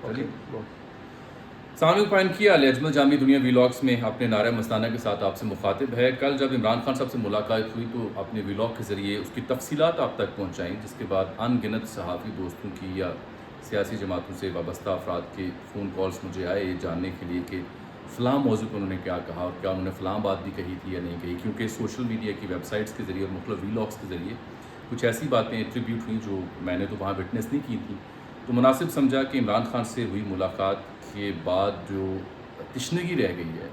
چلیے سامعین پوائنٹ کیا اجمل جامی دنیا ویلاگس میں اپنے نعرہ مستانہ کے ساتھ آپ سے مخاطب ہے. کل جب عمران خان صاحب سے ملاقات ہوئی تو اپنے ویلاگ کے ذریعے اس کی تفصیلات آپ تک پہنچائیں, جس کے بعد ان گنت صحافی دوستوں کی یا سیاسی جماعتوں سے وابستہ افراد کے فون کالز مجھے آئے یہ جاننے کے لیے کہ فلاں موضوع پر انہوں نے کیا کہا اور کیا انہوں نے فلاں بات بھی کہی تھی یا نہیں کہی, کیونکہ سوشل میڈیا کی ویب سائٹس کے ذریعے اور مختلف ویلاگس کے ذریعے کچھ ایسی باتیں ایٹریبیوٹ ہوئیں جو میں نے تو وہاں وٹنس نہیں کی تھی. تو مناسب سمجھا کہ عمران خان سے ہوئی ملاقات کے بعد جو تشنگی رہ گئی ہے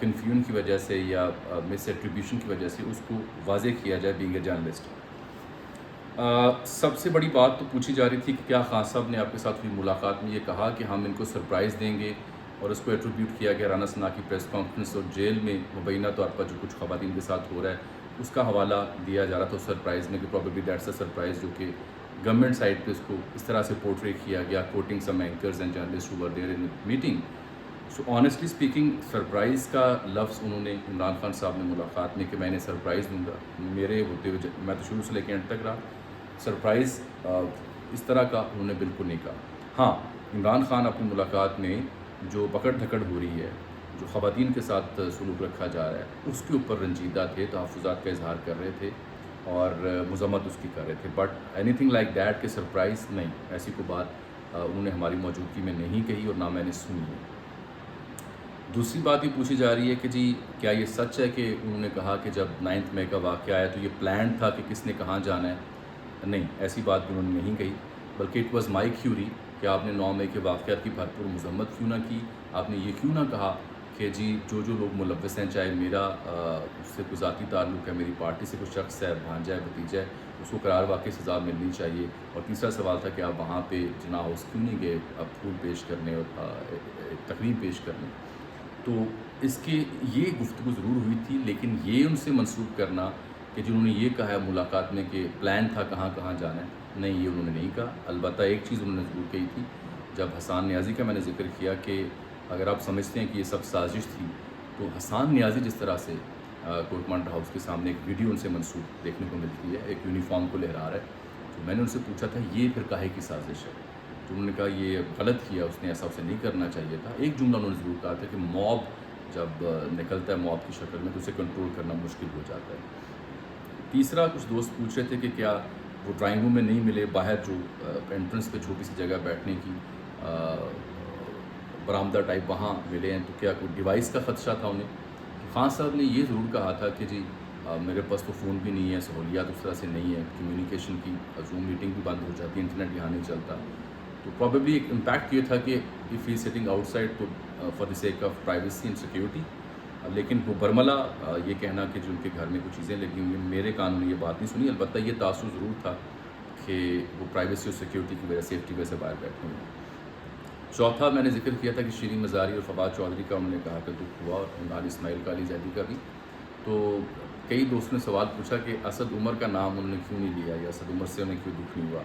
کنفیوژن کی وجہ سے یا مس ایٹریبیوشن کی وجہ سے, اس کو واضح کیا جائے بینگ اے جرنلسٹ. سب سے بڑی بات تو پوچھی جا رہی تھی کہ کیا خان صاحب نے آپ کے ساتھ ہوئی ملاقات میں یہ کہا کہ ہم ان کو سرپرائز دیں گے, اور اس کو ایٹریبیوٹ کیا گیا رانا ثنا کی پریس کانفرنس اور جیل میں مبینہ طور پر جو کچھ خواتین کے ساتھ ہو رہا ہے اس کا حوالہ دیا جا رہا تھا سرپرائز میں, کہ پروبیبلی دیٹس اے سرپرائز, جو کہ گورنمنٹ سائڈ پہ اس کو اس طرح سے پورٹری کیا گیا, quoting some anchors and journalist who were there in meeting. So honestly speaking surprise کا لفظ انہوں نے عمران خان صاحب نے ملاقات میں کہ میں نے سرپرائز دوں گا, میرے ہوتے ہوئے میں تو شروع سے لے کے اینڈ تک رہا, سرپرائز اس طرح کا انہوں نے بالکل نہیں کہا. ہاں, عمران خان اپنی ملاقات میں جو پکڑ دھکڑ ہو رہی ہے, جو خواتین کے ساتھ سلوک رکھا جا رہا ہے, اس کے اوپر رنجیدہ تھے, تحفظات کا اظہار کر رہے تھے اور مذمت اس کی کر رہے تھے. But any thing like that کہ سرپرائز نہیں, ایسی کوئی بات انہوں نے ہماری موجودگی میں نہیں کہی اور نہ میں نے سنی ہے. دوسری بات یہ پوچھی جا رہی ہے کہ جی کیا یہ سچ ہے کہ انہوں نے کہا کہ جب 9 مئی کا واقعہ آیا تو یہ پلان تھا کہ کس نے کہاں جانا ہے. نہیں, ایسی بات بھی انہوں نے نہیں کہی, بلکہ اٹ واز مائی کیوری کہ آپ نے 9 مئی کے واقعات کی بھرپور مذمت کیوں نہ کی. آپ نے یہ کیوں نہ کہا کہ جی جو لوگ ملوث ہیں, چاہے میرا اس سے کوئی ذاتی تعلق ہے, میری پارٹی سے کوئی شخص ہے, بھانجا ہے, بھتیجا ہے, اس کو قرار واقعی سزا ملنی چاہیے. اور تیسرا سوال تھا کہ آپ وہاں پہ جناح ہاؤس کیوں نہیں گئے اب پھول پیش کرنے اور تقریب پیش کرنے. تو اس کے یہ گفتگو ضرور ہوئی تھی, لیکن یہ ان سے منسوب کرنا کہ جنہوں نے یہ کہا ہے ملاقات میں کہ پلان تھا کہاں کہاں جانا ہے, نہیں, یہ انہوں نے نہیں کہا. البتہ ایک چیز انہوں نے ضرور کہی تھی, جب حسان نیازی کا میں نے ذکر کیا کہ اگر آپ سمجھتے ہیں کہ یہ سب سازش تھی, تو حسان نیازی جس طرح سے کورٹ مانڈر ہاؤس کے سامنے ایک ویڈیو ان سے منسوب دیکھنے کو ملتی ہے, ایک یونیفارم کو لہرا رہا ہے, تو میں نے ان سے پوچھا تھا یہ پھر کاہے کی سازش ہے, تو انہوں نے کہا یہ غلط کیا, اس نے ایسا اسے نہیں کرنا چاہیے تھا. ایک جملہ انہوں نے ضرور کہا تھا کہ موب جب نکلتا ہے موب کی شکل میں تو اسے کنٹرول کرنا مشکل ہو جاتا ہے. تیسرا, کچھ دوست پوچھ رہے تھے کہ کیا وہ ڈرائنگ روم میں نہیں ملے, باہر جو انٹرنس پہ چھوٹی سی جگہ بیٹھنے کی برآمدہ ٹائپ وہاں ملے ہیں, تو کیا کوئی ڈیوائس کا خدشہ تھا انہیں. خان صاحب نے یہ ضرور کہا تھا کہ جی میرے پاس تو فون بھی نہیں ہے, سہولیات اس طرح سے نہیں ہے, کمیونیکیشن کی زوم میٹنگ بھی بند ہو جاتی ہے, انٹرنیٹ یہاں نہیں چلتا. تو پرابیبلی ایک امپیکٹ یہ تھا کہ if he sitting outside تو for the sake of privacy and security. لیکن وہ برملا یہ کہنا کہ جو ان کے گھر میں کچھ چیزیں لگی ہوئی ہیں, میرے کان میں یہ بات نہیں سنی. البتہ یہ تاثر ضرور تھا کہ وہ پرائیویسی اور سیکیورٹی کی وجہ سیفٹی وجہ سے باہر بیٹھے ہوئے. چوتھا, میں نے ذکر کیا تھا کہ شیرین مزاری اور فواد چودھری کا انہوں نے کہا کہ دکھ ہوا, اور عمران اسماعیل کا, علی زیدی کا بھی. تو کئی دوستوں نے سوال پوچھا کہ اسد عمر کا نام انہوں نے کیوں نہیں لیا, یا اسد عمر سے انہیں کیوں دکھ نہیں ہوا.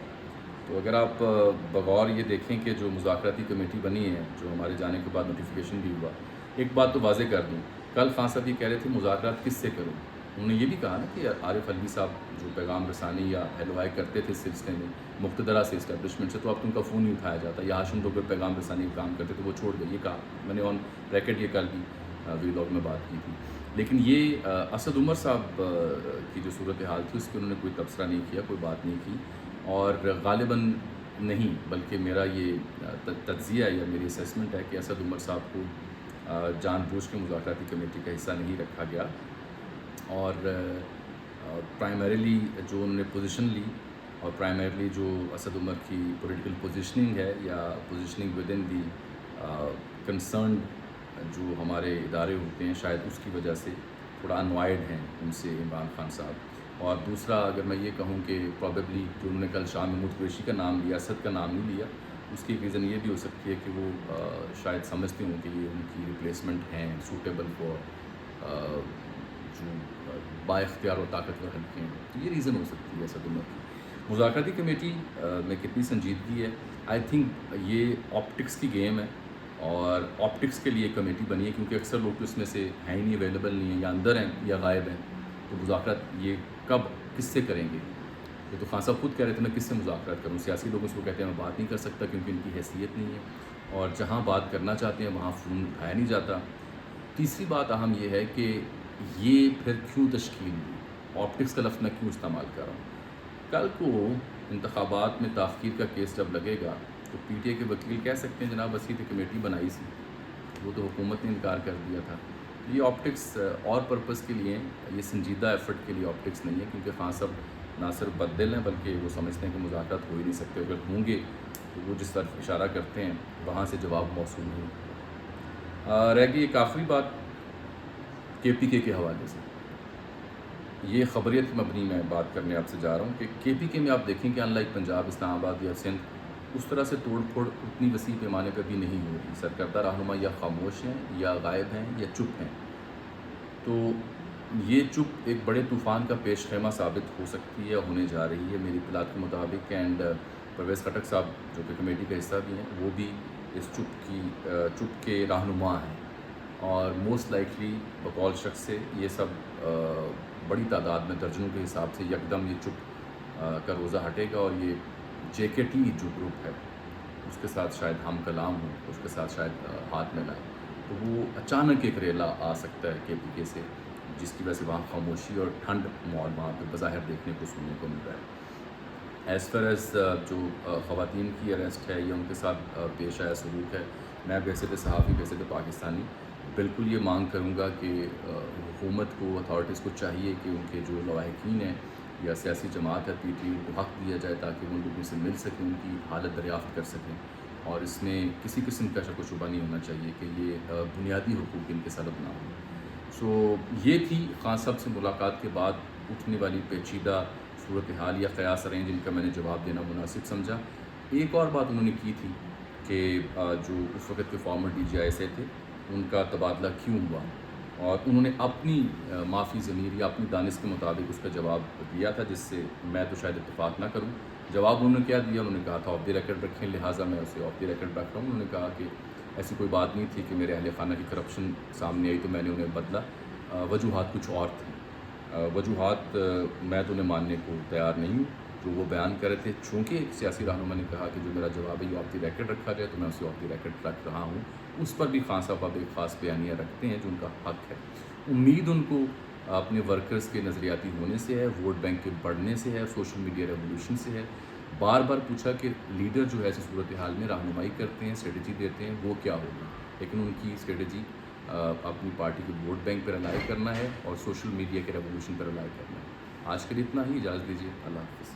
تو اگر آپ بغور یہ دیکھیں کہ جو مذاکراتی کمیٹی بنی ہے, جو ہمارے جانے کے بعد نوٹیفیکیشن بھی ہوا, ایک بات تو واضح کر دوں, کل خان صاحب یہ کہہ رہے تھے مذاکرات کس سے کروں. انہوں نے یہ بھی کہا نا کہ عارف علوی صاحب جو پیغام رسانی یا ہیلو ہائی کرتے تھے اس سلسلے میں مقتدرہ سے, اسٹیبلشمنٹ سے, تو اب ان کا فون نہیں اٹھایا جاتا, یا ہاشم لوگ پیغام رسانی کا کام کرتے تو وہ چھوڑ گئے. یہ کہا میں نے آن ریکٹ یہ کل بھی ویلاگ میں بات کی تھی. لیکن یہ اسد عمر صاحب کی جو صورتحال تھی اس کے انہوں نے کوئی تبصرہ نہیں کیا, کوئی بات نہیں کی. اور غالباً نہیں, بلکہ میرا یہ تجزیہ یا میری اسیسمنٹ ہے کہ اسد عمر صاحب کو جان بوجھ کے مذاکراتی کمیٹی کا حصہ نہیں رکھا گیا, اور پرائمریلی جو انہوں نے پوزیشن لی, اور پرائمریلی جو اسد عمر کی پولیٹیکل پوزیشننگ ہے یا positioning with in the concerned جو ہمارے ادارے ہوتے ہیں, شاید اس کی وجہ سے تھوڑا انوائڈ ہیں ان سے عمران خان صاحب. اور دوسرا, اگر میں یہ کہوں کہ پرابیبلی جو انہوں نے کل شاہ محمود قریشی کا نام لیا, اسد کا نام نہیں لیا, اس کی ایک ریزن یہ بھی ہو سکتی ہے کہ وہ شاید سمجھتے ہوں کہ یہ ان کی ریپلیسمنٹ ہیں سوٹیبل فار جو با اختیار و طاقتور حلقے ہیں. تو یہ ریزن ہو سکتی ہے اسد عمر کی. مذاکراتی کمیٹی میں کتنی سنجیدگی ہے, آئی تھنک یہ آپٹکس کی گیم ہے, اور آپٹکس کے لیے کمیٹی بنی ہے, کیونکہ اکثر لوگ تو اس میں سے ہیں ہی نہیں, اویلیبل نہیں ہیں, یا اندر ہیں یا غائب ہیں. تو مذاکرات یہ کب کس سے کریں گے. یہ تو خان صاحب خود کہہ رہے تھے میں کس سے مذاکرات کروں، سیاسی لوگوں سے وہ کہتے ہیں میں بات نہیں کر سکتا کیونکہ ان کی حیثیت نہیں ہے، اور جہاں بات کرنا چاہتے ہیں وہاں فون اٹھایا نہیں جاتا۔ تیسری بات اہم یہ ہے کہ یہ پھر کیوں تشکیل ہوئی، آپٹکس کا لفظ میں کیوں استعمال کر رہا ہوں۔ کل کو انتخابات میں تاخیر کا کیس جب لگے گا تو پی ٹی اے کے وکیل کہہ سکتے ہیں جناب وسیع کمیٹی بنائی سی، وہ تو حکومت نے انکار کر دیا تھا۔ یہ آپٹکس اور پرپس کے لیے، یہ سنجیدہ ایفرٹ کے لیے آپٹکس نہیں ہے، کیونکہ خان صاحب نہ صرف بددل ہیں بلکہ وہ سمجھتے ہیں کہ مذاکرات ہو ہی نہیں سکتے، اگر ہوں گے تو وہ جس طرف اشارہ کرتے ہیں وہاں سے جواب موصول نہیں۔ رہ گئی ایک آخری بات کے پی کے حوالے سے، یہ خبریت مبنی میں بات کرنے آپ سے جا رہا ہوں کہ کے پی کے میں آپ دیکھیں کہ ان لائک پنجاب، اسلام آباد یا سندھ، اس طرح سے توڑ پھوڑ اتنی وسیع پیمانے پہ بھی نہیں ہو رہی۔ سرکردہ رہنما یا خاموش ہیں یا غائب ہیں یا چپ ہیں، تو یہ چپ ایک بڑے طوفان کا پیش خیمہ ثابت ہو سکتی ہے، ہونے جا رہی ہے میری اطلاعات کے مطابق۔ اینڈ پرویز خٹک صاحب جو کہ کمیٹی کا حصہ بھی ہیں، وہ بھی اس چپ کے رہنما ہیں، اور موسٹ لائکلی بقول شخص سے یہ سب بڑی تعداد میں درجنوں کے حساب سے یکدم یہ چپ کا روزہ ہٹے گا، اور یہ جے کے ٹی جو گروپ ہے اس کے ساتھ شاید ہم کلام ہوں، اس کے ساتھ شاید ہاتھ ملائیں، تو وہ اچانک ایک ریلا آ سکتا ہے کے پی کے سے، جس کی وجہ سے وہاں خاموشی اور ٹھنڈ ماحول وہاں پہ بظاہر دیکھنے کو سننے کو مل رہا ہے۔ ایز فار ایز جو خواتین کی اریسٹ ہے یا ان کے ساتھ پیش آیا سلوک ہے، میں بحیثیت صحافی، بحیثیت پاکستانی بالکل یہ مانگ کروں گا کہ حکومت کو، اتھارٹیز کو چاہیے کہ ان کے جو لواحقین ہیں یا سیاسی جماعت ہے پی ٹی ان کو حق دیا جائے تاکہ وہ ان لوگوں سے مل سکیں، ان کی حالت دریافت کر سکیں، اور اس میں کسی قسم کا شک و شبہ نہیں ہونا چاہیے کہ یہ بنیادی حقوق ان کے سلب نہ ہوں۔ سو یہ تھی خان صاحب سے ملاقات کے بعد اٹھنے والی پیچیدہ صورتحال یا قیاس رہیں جن کا میں نے جواب دینا مناسب سمجھا۔ ایک اور بات انہوں نے کی تھی کہ جو اس وقت کے فارمر ڈی جی آئی سے تھے ان کا تبادلہ کیوں ہوا، اور انہوں نے اپنی معافی ضمیر یا اپنی دانش کے مطابق اس کا جواب دیا تھا، جس سے میں تو شاید اتفاق نہ کروں۔ جواب انہوں نے کیا دیا، انہوں نے کہا تھا آف دی ریکارڈ رکھیں، لہٰذا میں اسے آف دی ریکارڈ رکھ رہا ہوں۔ انہوں نے کہا کہ ایسی کوئی بات نہیں تھی کہ میرے اہل خانہ کی کرپشن سامنے آئی تو میں نے انہیں بدلا، وجوہات کچھ اور تھیں، وجوہات میں تو انہیں ماننے کو تیار نہیں ہوں جو وہ بیان کر رہے تھے۔ چونکہ ایک سیاسی رہنما نے کہا کہ جو میرا جواب ہے یہ آف دی ریکارڈ رکھا جائے تو میں اسے آف دی ریکارڈ رکھ رہا ہوں۔ اس پر بھی خان صاحب اب ایک خاص بیانیہ رکھتے ہیں جو ان کا حق ہے۔ امید ان کو اپنے ورکرز کے نظریاتی ہونے سے ہے، ووٹ بینک کے بڑھنے سے ہے، سوشل میڈیا ریولوشن سے ہے۔ بار بار پوچھا کہ لیڈر جو ہے ایسی صورتحال میں رہنمائی کرتے ہیں، اسٹریٹجی دیتے ہیں، وہ کیا ہوگی، لیکن ان کی اسٹریٹجی اپنی پارٹی کے ووٹ بینک پر رلائی کرنا ہے اور سوشل میڈیا کے ریولوشن پر رلائی کرنا ہے۔ آج کے لیے اتنا ہی، اجازت دیجیے، اللہ حافظ۔